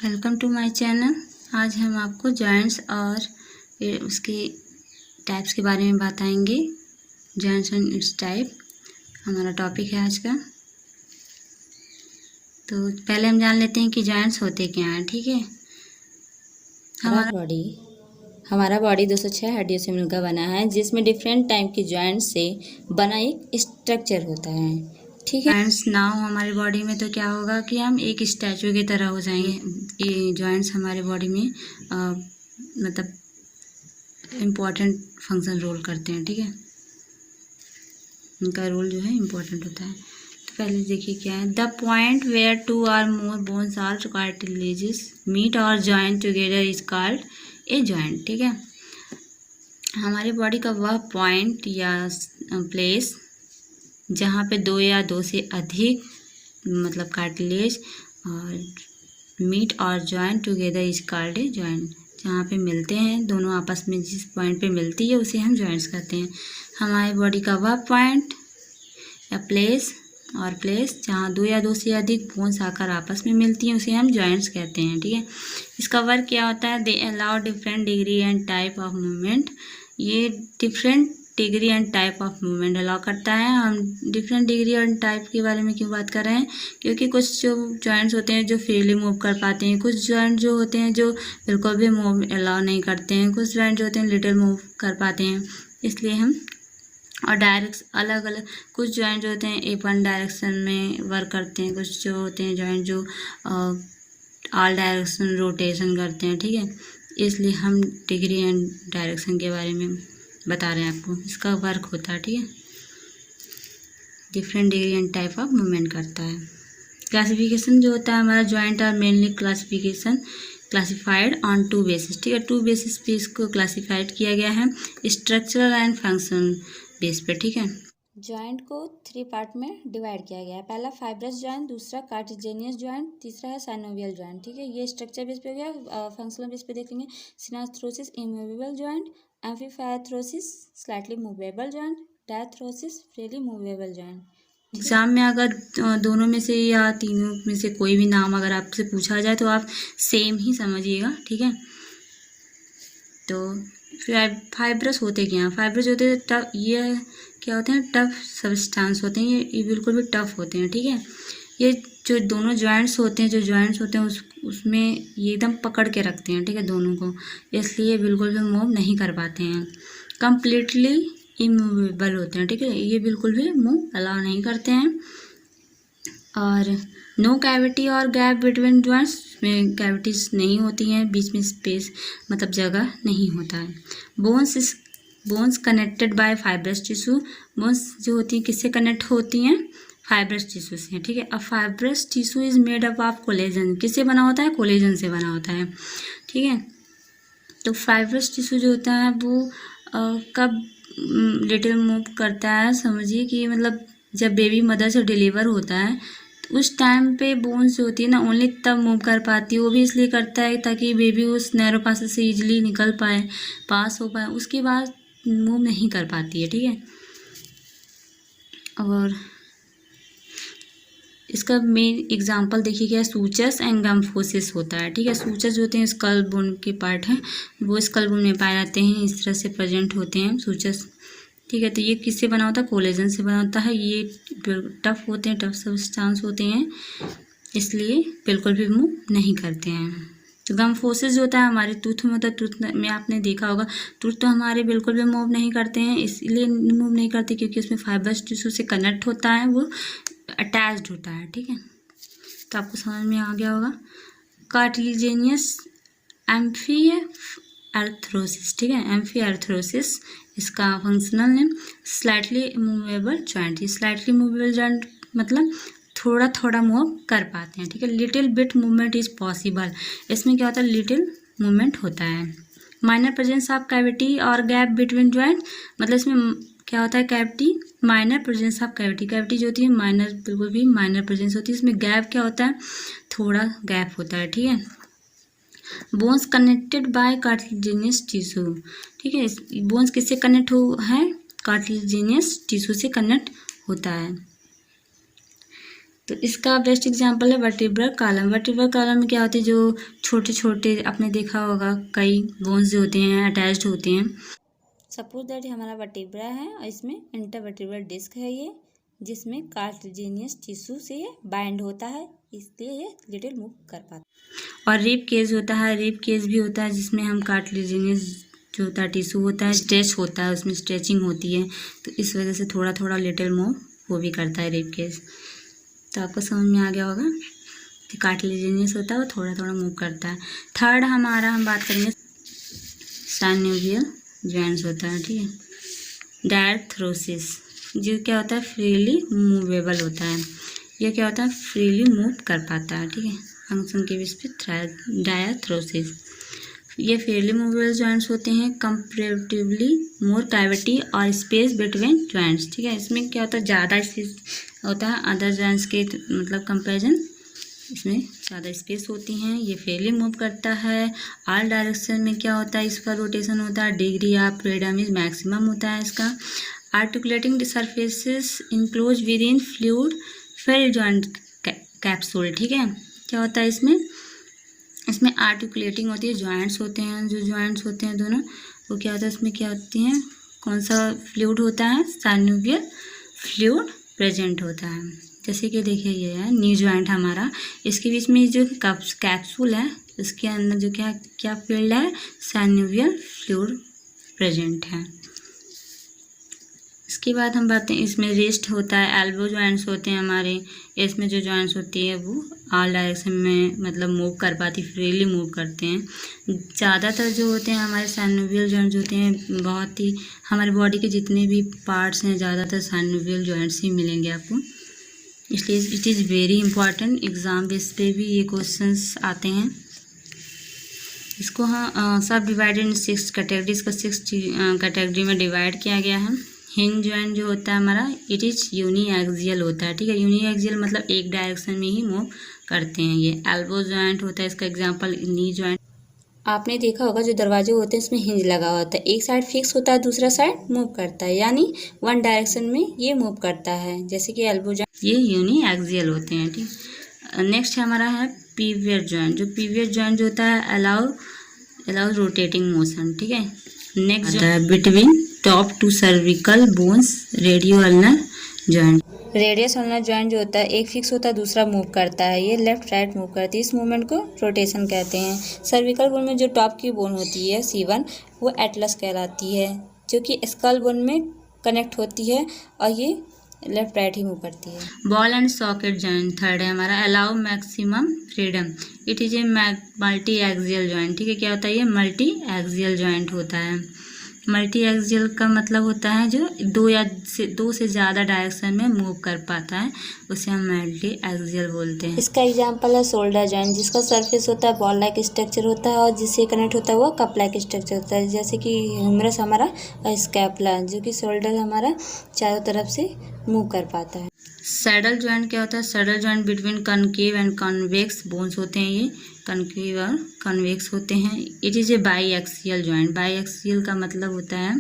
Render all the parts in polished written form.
Welcome to my channel. आज हम आपको जॉइंट्स और उसके टाइप्स के बारे में बताएंगे। जॉइंट्स एंड इट्स टाइप हमारा टॉपिक है आज का। तो पहले हम जान लेते हैं कि जॉइंट्स होते क्या हैं। ठीक है, हमारा बॉडी 206 हड्डियों से मिलकर बना है, जिसमें डिफरेंट टाइप की जॉइंट से बना एक स्ट्रक्चर होता है। ठीक है, जॉइंट्स ना हो हमारी बॉडी में तो क्या होगा कि हम एक स्टैचू की तरह हो जाएंगे। ये जॉइंट्स हमारे बॉडी में मतलब इम्पोर्टेंट फंक्शन रोल करते हैं। ठीक है, इनका रोल जो है इम्पोर्टेंट होता है। तो पहले देखिए क्या है। The point where two or more bones or cartilages meet और joint together is called a joint. ठीक है, हमारी बॉडी का वह पॉइंट या प्लेस जहाँ पे दो या दो से अधिक मतलब कार्टिलेज और मीट और joint together is called a joint. जहाँ पे मिलते हैं दोनों आपस में, जिस पॉइंट पे मिलती है उसे हम जॉइंट्स कहते हैं। हमारी बॉडी का वह पॉइंट या प्लेस जहाँ दो या दो से अधिक बोन्स आकर आपस में मिलती हैं उसे हम जॉइंट्स कहते हैं। ठीक है, इसका वर्क क्या होता है। They allow different degree and type of movement. ये different degree and type of movement allow करता है। हम डिफरेंट डिग्री एंड टाइप के बारे में क्यों बात कर रहे हैं, क्योंकि कुछ जो जॉइंट्स होते हैं जो फ्रीली मूव कर पाते हैं, कुछ जॉइंट जो होते हैं जो बिल्कुल भी मूव अलाउ नहीं करते हैं, कुछ जॉइंट जो होते हैं लिटिल मूव कर पाते हैं। इसलिए हम और डायरेक्ट अलग अलग कुछ जॉइंट जो होते हैं एक वन डायरेक्शन में वर्क करते हैं, कुछ जो होते हैं जॉइंट जो ऑल डायरेक्शन रोटेशन करते हैं। ठीक है, इसलिए हम डिग्री एंड डायरेक्शन के बारे में बता रहे हैं आपको। इसका वर्क होता है। ठीक है, different degree and type of movement करता है। क्लासिफिकेशन जो होता है हमारा joint are mainly classified on two basis. ठीक है, टू बेसिस पे इसको क्लासिफाइड किया गया है, स्ट्रक्चरल एंड फंक्शन बेस पे। ठीक है, जॉइंट को 3 पार्ट में डिवाइड किया गया है। पहला फाइब्रस जॉइंट, दूसरा कार्टिलेजियस जॉइंट, तीसरा है साइनोवियल जॉइंट। ठीक है, ये स्ट्रक्चर बेस पे हो गया। फंक्शनल बेस पे देखेंगे synarthrosis immovable joint, amphiarthrosis slightly movable joint, diarthrosis freely movable joint. Exam में अगर दोनों में से या तीनों में से कोई भी नाम अगर आपसे पूछा जाए तो आप सेम ही समझिएगा। ठीक है, तो फाइब्रस होते क्या हैं। फाइब्रस होते हैं टफ, ये क्या होते हैं टफ सब्सटेंस होते हैं। ये बिल्कुल भी टफ होते हैं। ठीक है, ये जो दोनों जॉइंट्स होते हैं उसमें ये एकदम पकड़ के रखते हैं। ठीक है, दोनों को, इसलिए बिल्कुल भी मूव नहीं कर पाते हैं। कम्प्लीटली इमूवेबल होते हैं। ठीक है, ये बिल्कुल भी मूव अलाउ नहीं करते हैं। और नो कैविटी और गैप बिटवीन जॉइंट्स में कैविटीज नहीं होती हैं, बीच में स्पेस मतलब जगह नहीं होता है। Bones connected by fibrous tissue. Bones जो होती हैं किससे कनेक्ट होती हैं, फाइब्रस टिश्यू से। ठीक है, अब fibrous tissue is made up of collagen. किससे बना होता है, कोलेजन से बना होता है। ठीक है, तो फाइब्रस टिश्यू जो होता है वो कब लिटिल मूव करता है, समझिए कि मतलब जब बेबी मदर से डिलीवर होता है तो उस टाइम पे बोन्स जो होती है ना ओनली तब मूव कर पाती है। वो भी इसलिए करता है ताकि बेबी उस नैरो पासेज से इजीली निकल पाए, पास हो पाए, उसके बाद मूव नहीं कर पाती है। ठीक है, और इसका मेन एग्जांपल देखिए क्या, सूचस एंड गम्फोसिस होता है। ठीक है, सूचस जो होते हैं स्कल बोन के पार्ट हैं, वो स्कल बोन में पाए जाते हैं, इस तरह से प्रेजेंट होते हैं सूचस। ठीक है, तो ये किससे बना होता है, कोलेजन से बना होता है। ये टफ होते हैं, टफ सब्सटेंस होते हैं, इसलिए बिल्कुल भी मूव नहीं करते हैं। तो गम्फोसिस जो होता है हमारे टूथ में होता है। टूथ में आपने देखा होगा, टूथ तो हमारे बिल्कुल भी मूव नहीं करते हैं, इसलिए मूव नहीं करते क्योंकि उसमें फाइब्रस टिश्यू से कनेक्ट होता है, वो अटैच्ड होता है। ठीक है, तो आपको समझ में आ गया होगा। कार्टिलेजियस एम्फीअर्थ्रोसिस। ठीक है, एम्फीअर्थ्रोसिस इसका functional name. Slightly movable joint. ये स्लाइटली मूवेबल जॉइंट मतलब थोड़ा थोड़ा मूव कर पाते हैं। ठीक है, little bit movement is possible. इसमें क्या होता है, लिटिल मूवमेंट होता है। माइनर प्रेजेंस ऑफ कैविटी और गैप बिटवीन जॉइंट, मतलब इसमें क्या होता है, cavity minor presence of cavity जो होती है माइनर, बिल्कुल भी माइनर प्रेजेंस होती है। इसमें गैप क्या होता है, थोड़ा गैप होता है। ठीक है, bones connected by cartilaginous tissue. ठीक है, बोन्स किससे कनेक्ट हो है, कार्टिलेजियस टिश्यू से कनेक्ट होता है। तो इसका बेस्ट एग्जांपल है वर्टिब्रल कॉलम। वर्टिब्रल कॉलम में क्या होते हैं, जो छोटे छोटे आपने देखा होगा कई बोन्स जो होते हैं अटैच्ड होते हैं। सपोज दैट हमारा वर्टिब्रा है और इसमें इंटरवर्टिब्रल डिस्क है ये, जिसमें कार्टिलेजिनियस टिश्यू से ये बाइंड होता है, इसलिए ये लिटिल मूव कर पाता है। और रिब केज होता है, रिब केज भी होता है जिसमें हम कार्टिलेजिनियस जो होता है टिश्यू होता है स्ट्रेच होता है, उसमें स्ट्रेचिंग होती है, तो इस वजह से थोड़ा थोड़ा लिटिल मूव वो भी करता है रिब केज। तो आपको समझ में आ गया होगा कि कार्टिलेजिनियस होता है वो थोड़ा थोड़ा मूव करता है। थर्ड हमारा हम बात करेंगे साइनोवियल जॉइंट्स होता है, ठीक है। डायथ्रोसिस जो क्या होता है फ्रीली मूवेबल होता है, ये क्या होता है फ्रीली मूव कर पाता है, ठीक है, फंक्शन के बेस पे। डायथ्रोसिस ये फ्रीली मूवेबल जॉइंट्स होते हैं, कंपैरेटिवली मोर कैविटी और स्पेस बिटवीन जॉइंट्स, ठीक है। इसमें क्या होता है ज़्यादा स्पेस होता है अदर जॉइंट्स के मतलब कंपैरिजन, इसमें ज़्यादा स्पेस होती हैं। ये फ्रीली मूव करता है। ऑल डायरेक्शन में क्या होता है इसका रोटेशन होता है, degree of freedom is maximum होता है इसका। Articulating surfaces enclose with in fluid filled joint capsule, ठीक है। क्या होता है इसमें आर्टिकुलेटिंग होती है, जॉइंट्स होते हैं, जो जॉइंट्स होते हैं दोनों वो क्या होता है इसमें क्या होती हैं, कौन सा फ्लूइड होता है साइनोवियल फ्लूइड प्रेजेंट होता है। जैसे कि देखिए ये है नी जॉइंट हमारा, इसके बीच में जो कैप्सूल है इसके अंदर जो क्या फील्ड है साइनोवियल फ्लूइड प्रेजेंट है। इसके बाद हम बात करें इसमें रिस्ट होता है, एल्बो जॉइंट्स होते हैं हमारे, इसमें जो जॉइंट्स होती है वो ऑल डायरेक्शन में मतलब मूव कर पाती, फ्रीली मूव करते हैं। ज़्यादातर जो होते हैं हमारे साइनोवियल जॉइंट्स होते हैं, बहुत ही हमारे बॉडी के जितने भी पार्ट्स हैं ज़्यादातर साइनोवियल जॉइंट्स ही मिलेंगे आपको, इसलिए it is very important. Exam base पे भी ये क्वेश्चंस आते हैं। इसको हाँ सब डिवाइडेड इन 6 कैटेगरीज का 6 कैटेगरी में डिवाइड किया गया है। हिंज जॉइंट जो होता है हमारा इट इज़ यूनिएक्सियल होता है, ठीक है। यूनिएक्सियल मतलब एक डायरेक्शन में ही मूव करते हैं। ये एल्बो जॉइंट होता है, इसका एग्जांपल नी जॉइंट। आपने देखा होगा जो दरवाजे होते हैं इसमें हिंज लगा होता है, एक साइड फिक्स होता है दूसरा साइड मूव करता है, यानी वन डायरेक्शन में ये मूव करता है, जैसे कि एल्बो जॉइंट ये यूनिएक्सियल होते हैं, ठीक। नेक्स्ट हमारा है पीवियर जॉइंट। जो पीवियर जॉइंट जो होता है अलाउ रोटेटिंग मोशन, ठीक है। नेक्स्ट जो है between top two cervical bones radio ulnar joint. Radius ulnar joint जो होता है एक फिक्स होता है दूसरा मूव करता है, ये लेफ्ट राइट मूव करती है, इस मूवमेंट को रोटेशन कहते हैं। सर्विकल बोन में जो टॉप की बोन होती है C1 वो एटलस कहलाती है, जो कि स्कल बोन में कनेक्ट होती है और ये लेफ्ट राइट ही मूव करती है। Ball and socket joint third है हमारा, allow maximum freedom, it is a multi axial joint, ठीक है। क्या होता है ये मल्टी एक्सियल जॉइंट होता है। मल्टी एक्सियल का मतलब होता है जो दो से ज़्यादा डायरेक्शन में मूव कर पाता है, उसे हम मल्टी एक्सियल बोलते हैं। इसका एग्जांपल है शोल्डर जॉइंट, जिसका सरफेस होता है बॉल लाइक स्ट्रक्चर होता है और जिससे कनेक्ट होता है वो कप लाइक स्ट्रक्चर होता है, जैसे कि ह्यूमरस हमारा स्कैपुला, जो कि शोल्डर हमारा चारों तरफ से मूव कर पाता है। सैडल जॉइंट क्या होता है, saddle joint between concave and convex bones होते हैं, ये कनकेव और कन्वेक्स होते हैं। It is a by axial joint. By axial का मतलब होता है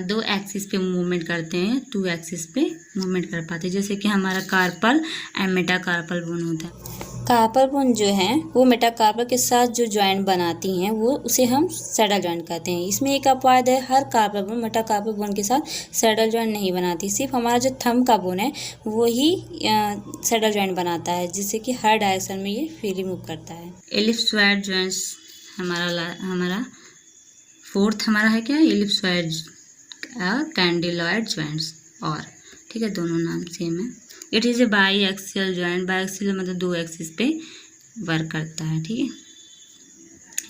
2 एक्सिस पे मूवमेंट करते हैं, 2 एक्सिस पे मूवमेंट कर पाते हैं, जैसे कि हमारा कार्पल एंड मेटाकार्पल बोन होता है। कार्पल बोन जो है वो मेटाकार्पल के साथ जो जॉइंट बनाती हैं वो उसे हम सैडल जॉइंट कहते हैं। इसमें एक अपवाद है, हर कार्पल बोन मेटाकार्पल बोन के साथ सैडल जॉइंट नहीं बनाती, सिर्फ हमारा जो थंब का बोन है वो ही सैडल जॉइंट बनाता है, जिससे कि हर डायरेक्शन में ये फ्रीली मूव करता है। एलिप्सॉइड जॉइंट्स हमारा फोर्थ हमारा है क्या, एलिप्सॉइड कैंडिलॉइड जॉइंट्स, और ठीक है दोनों नाम सेम है। It is a by axial joint, by axial मतलब 2 एक्सिस पे वर्क करता है, ठीक है।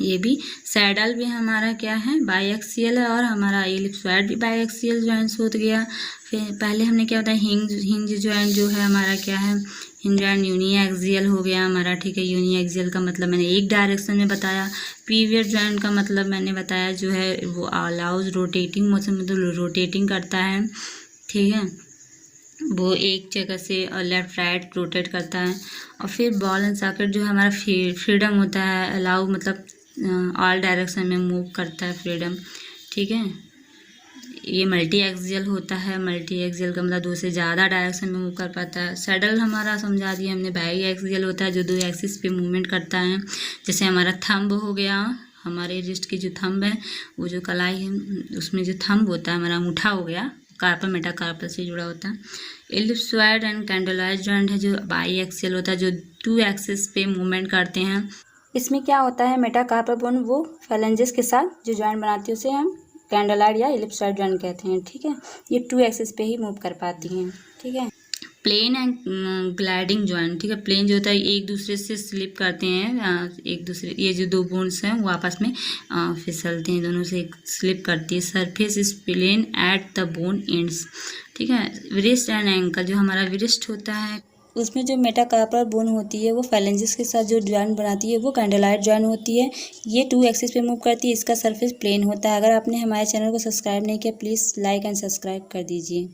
ये भी सैडल भी हमारा क्या है बाई एक्सियल है, और हमारा एलिप्सॉइड भी बाई एक्सियल जॉइंट्स हो गया। फिर पहले हमने क्या होता है हिंज जॉइंट जो है हमारा क्या है, हिंज जॉइंट यूनी एक्सियल हो गया हमारा, ठीक है। यूनी एक्सियल का मतलब मैंने एक डायरेक्शन में बताया। पीवियर जॉइंट का मतलब मैंने बताया जो है वो अलाउज रोटेटिंग मोशन, मतलब रोटेटिंग करता है, ठीक है, वो एक जगह से लेफ्ट राइट रोटेट करता है। और फिर बॉल एंड सॉकेट जो हमारा फ्रीडम होता है, अलाउ मतलब ऑल डायरेक्शन में मूव करता है, फ्रीडम, ठीक है। ये मल्टी एक्सियल होता है। मल्टी एक्सियल का मतलब 2 से ज़्यादा डायरेक्शन में मूव कर पाता है। सैडल हमारा समझा दिया हमने, बाई एक्सियल होता है जो 2 एक्सिस पे मूवमेंट करता है। जैसे हमारा थंब हो गया, हमारे रिस्ट की जो थंब है, वो जो कलाई है उसमें जो थंब होता है हमारा अंगूठा हो गया, कार्पल मेटाकार्पल से जुड़ा होता है। एलिप्सॉइड एंड कैंडोलॉइड जॉइंट है जो बाई एक्सियल होता है, जो 2 एक्सिस पे मूवमेंट करते हैं। इसमें क्या होता है, मेटाकार्पल बोन वो फैलेंजेस के साथ जो जॉइंट बनाती है उसे हम कैंडोलॉइड या एलिप्सॉइड जॉइंट कहते हैं। ठीक है, ये 2 एक्सिस पे ही मूव कर पाती हैं। ठीक है, प्लेन एंड ग्लाइडिंग जॉइंट। ठीक है, प्लेन जो होता है एक दूसरे से स्लिप करते हैं, एक दूसरे, ये जो 2 बोन्स हैं वो आपस में फिसलते हैं, दोनों से स्लिप करती है। Surface is plane at the bone ends. ठीक है, रिस्ट एंड एंकल, जो हमारा रिस्ट होता है उसमें जो मेटाकार्पल बोन होती है वो फैलेंजेस के साथ जो जॉइंट बनाती है वो कैंडोलॉइड जॉइंट होती है। ये 2 एक्सिस पे मूव करती है, इसका सरफेस प्लेन होता है। अगर आपने हमारे चैनल को सब्सक्राइब नहीं किया, प्लीज़ लाइक एंड सब्सक्राइब कर दीजिए।